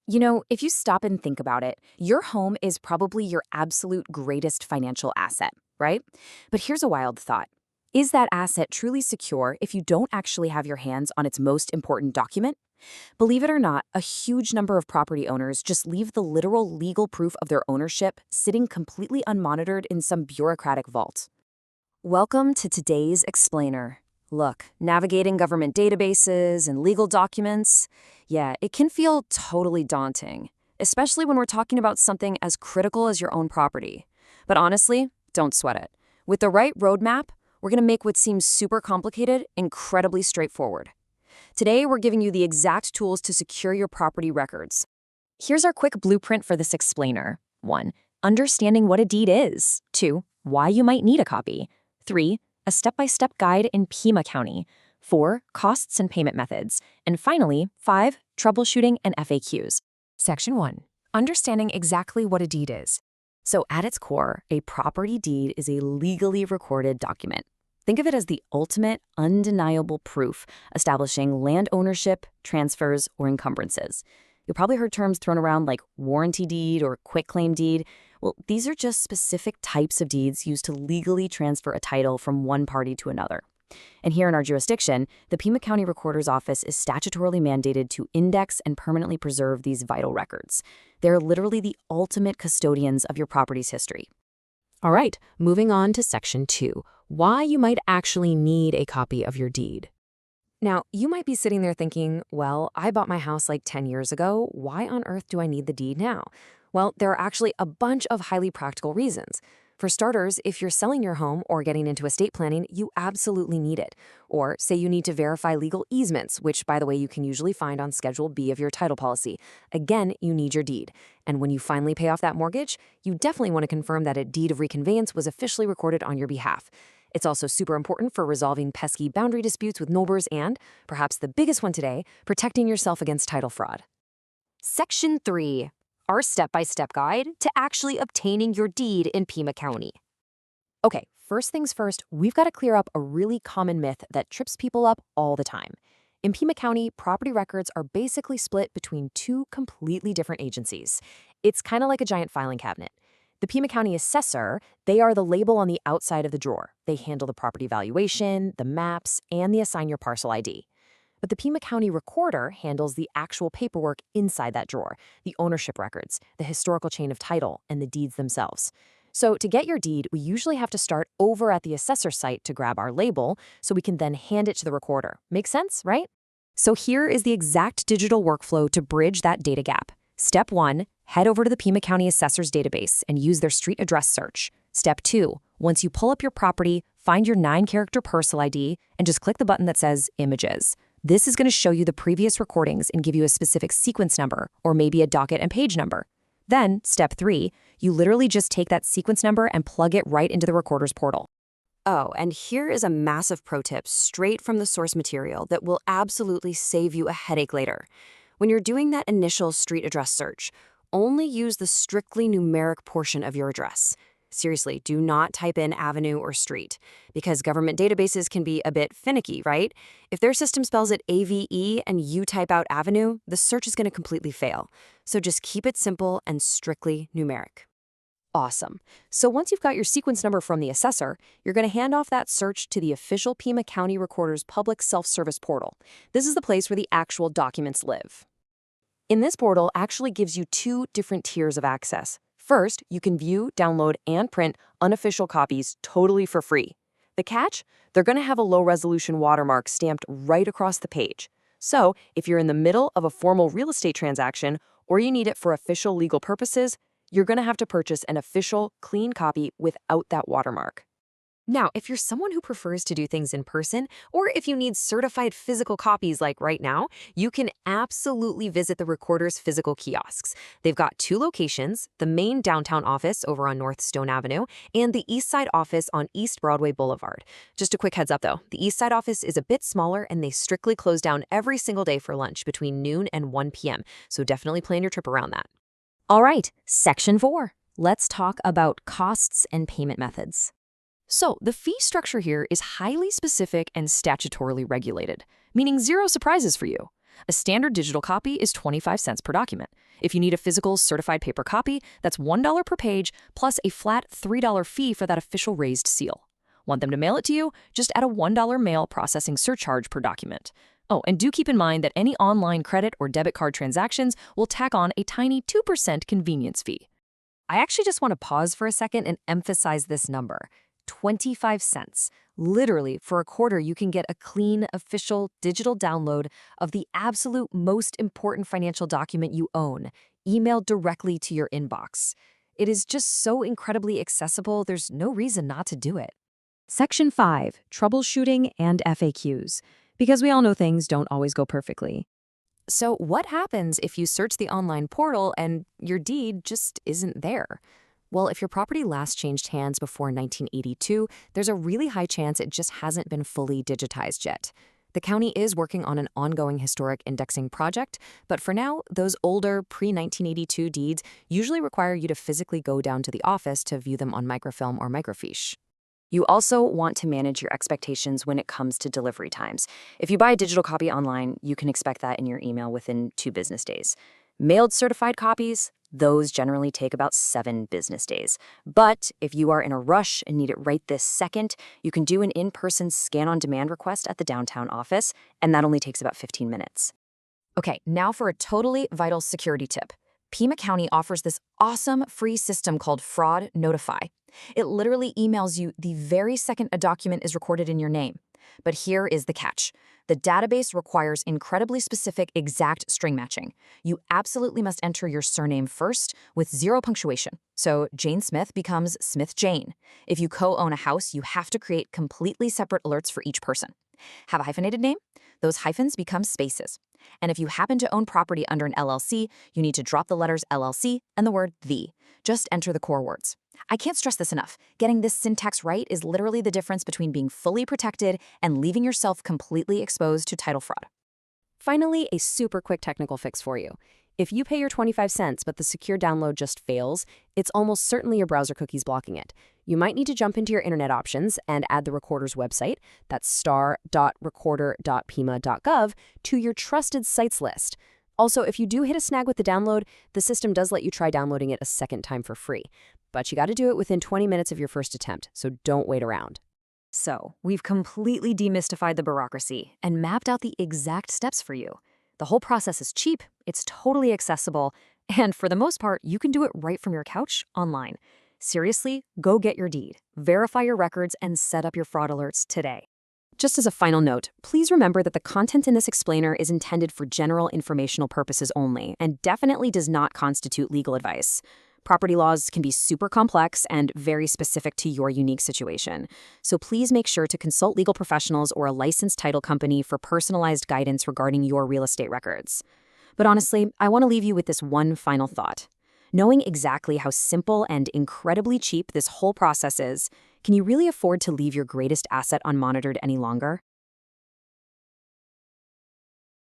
You know, if you stop and think about it, your home is probably your absolute greatest financial asset, right? But here's a wild thought. Is that asset truly secure if you don't actually have your hands on its most important document? Believe it or not, a huge number of property owners just leave the literal legal proof of their ownership sitting completely unmonitored in some bureaucratic vault. Welcome to today's Explainer. Look, navigating government databases and legal documents, yeah, it can feel totally daunting, especially when we're talking about something as critical as your own property. But honestly, don't sweat it. With the right roadmap, we're going to make what seems super complicated incredibly straightforward. Today, we're giving you the exact tools to secure your property records. Here's our quick blueprint for this explainer. 1. Understanding what a deed is. 2. Why you might need a copy. 3. A step-by-step guide in Pima County. 4. Costs and payment methods. And finally, 5. Troubleshooting and FAQs. Section 1. Understanding exactly what a deed is. So at its core, a property deed is a legally recorded document. Think of it as the ultimate, undeniable proof establishing land ownership, transfers, or encumbrances. You've probably heard terms thrown around like warranty deed or quitclaim deed. Well, these are just specific types of deeds used to legally transfer a title from one party to another. And here in our jurisdiction, the Pima County Recorder's Office is statutorily mandated to index and permanently preserve these vital records. They're literally the ultimate custodians of your property's history. All right, moving on to Section 2, why you might actually need a copy of your deed. Now, you might be sitting there thinking, well, I bought my house like 10 years ago. Why on earth do I need the deed now? Well, there are actually a bunch of highly practical reasons. For starters, if you're selling your home or getting into estate planning, you absolutely need it. Or say you need to verify legal easements, which, by the way, you can usually find on Schedule B of your title policy. Again, you need your deed. And when you finally pay off that mortgage, you definitely want to confirm that a deed of reconveyance was officially recorded on your behalf. It's also super important for resolving pesky boundary disputes with neighbors and, perhaps the biggest one today, protecting yourself against title fraud. Section 3. Our step-by-step guide to actually obtaining your deed in Pima County. Okay, first things first, we've got to clear up a really common myth that trips people up all the time. In Pima County, property records are basically split between two completely different agencies. It's kind of like a giant filing cabinet. The Pima County assessor, they are the label on the outside of the drawer. They handle the property valuation, the maps, and the assign your parcel ID. But the Pima County recorder handles the actual paperwork inside that drawer, the ownership records, the historical chain of title, and the deeds themselves. So to get your deed, we usually have to start over at the assessor site to grab our label so we can then hand it to the recorder. Make sense, right? So here is the exact digital workflow to bridge that data gap. Step 1, head over to the Pima County Assessor's database and use their street address search. Step 2, once you pull up your property, find your 9-character parcel ID and just click the button that says Images. This is going to show you the previous recordings and give you a specific sequence number or maybe a docket and page number. Then, step 3, you literally just take that sequence number and plug it right into the recorder's portal. Oh, and here is a massive pro tip straight from the source material that will absolutely save you a headache later. When you're doing that initial street address search, only use the strictly numeric portion of your address. Seriously, do not type in avenue or street, because government databases can be a bit finicky, right? If their system spells it AVE and you type out avenue, the search is going to completely fail. So just keep it simple and strictly numeric. Awesome. So once you've got your sequence number from the assessor, you're going to hand off that search to the official Pima County Recorder's public self-service portal. This is the place where the actual documents live. In this portal actually gives you 2 different tiers of access. First, you can view, download, and print unofficial copies totally for free. The catch? They're going to have a low-resolution watermark stamped right across the page. So, if you're in the middle of a formal real estate transaction or you need it for official legal purposes, you're going to have to purchase an official, clean copy without that watermark. Now, if you're someone who prefers to do things in person, or if you need certified physical copies like right now, you can absolutely visit the Recorder's physical kiosks. They've got 2 locations, the main downtown office over on North Stone Avenue, and the East Side office on East Broadway Boulevard. Just a quick heads up though, the East Side office is a bit smaller and they strictly close down every single day for lunch between noon and 1 p.m., so definitely plan your trip around that. All right, Section 4. Let's talk about costs and payment methods. So the fee structure here is highly specific and statutorily regulated, meaning 0 surprises for you. A standard digital copy is 25 cents per document. If you need a physical certified paper copy, that's $1 per page plus a flat $3 fee for that official raised seal. Want them to mail it to you? Just add a $1 mail processing surcharge per document. Oh, and do keep in mind that any online credit or debit card transactions will tack on a tiny 2% convenience fee. I actually just want to pause for a second and emphasize this number. 25 cents. Literally, for a quarter, you can get a clean, official, digital download of the absolute most important financial document you own, emailed directly to your inbox. It is just so incredibly accessible, there's no reason not to do it. Section 5, Troubleshooting and FAQs. Because we all know things don't always go perfectly. So what happens if you search the online portal and your deed just isn't there? Well, if your property last changed hands before 1982, there's a really high chance it just hasn't been fully digitized yet. The county is working on an ongoing historic indexing project, but for now, those older pre-1982 deeds usually require you to physically go down to the office to view them on microfilm or microfiche. You also want to manage your expectations when it comes to delivery times. If you buy a digital copy online, you can expect that in your email within 2 business days. Mailed certified copies, those generally take about 7 business days. But if you are in a rush and need it right this second, you can do an in-person scan-on-demand request at the downtown office, and that only takes about 15 minutes. Okay, now for a totally vital security tip. Pima County offers this awesome free system called Fraud Notify. It literally emails you the very second a document is recorded in your name. But here is the catch. The database requires incredibly specific exact string matching. You absolutely must enter your surname first with 0 punctuation. So Jane Smith becomes Smith Jane. If you co-own a house, you have to create completely separate alerts for each person. Have a hyphenated name? Those hyphens become spaces. And if you happen to own property under an LLC, you need to drop the letters LLC and the word the. Just enter the core words. I can't stress this enough. Getting this syntax right is literally the difference between being fully protected and leaving yourself completely exposed to title fraud. Finally, a super quick technical fix for you. If you pay your 25 cents but the secure download just fails, it's almost certainly your browser cookies blocking it. You might need to jump into your internet options and add the recorder's website, that's star.recorder.pima.gov, to your trusted sites list. Also, if you do hit a snag with the download, the system does let you try downloading it a second time for free. But you got to do it within 20 minutes of your first attempt, so don't wait around. So, we've completely demystified the bureaucracy and mapped out the exact steps for you. The whole process is cheap, it's totally accessible, and for the most part, you can do it right from your couch online. Seriously, go get your deed, verify your records, and set up your fraud alerts today. Just as a final note, please remember that the content in this explainer is intended for general informational purposes only and definitely does not constitute legal advice. Property laws can be super complex and very specific to your unique situation. So please make sure to consult legal professionals or a licensed title company for personalized guidance regarding your real estate records. But honestly, I want to leave you with this one final thought. Knowing exactly how simple and incredibly cheap this whole process is, can you really afford to leave your greatest asset unmonitored any longer?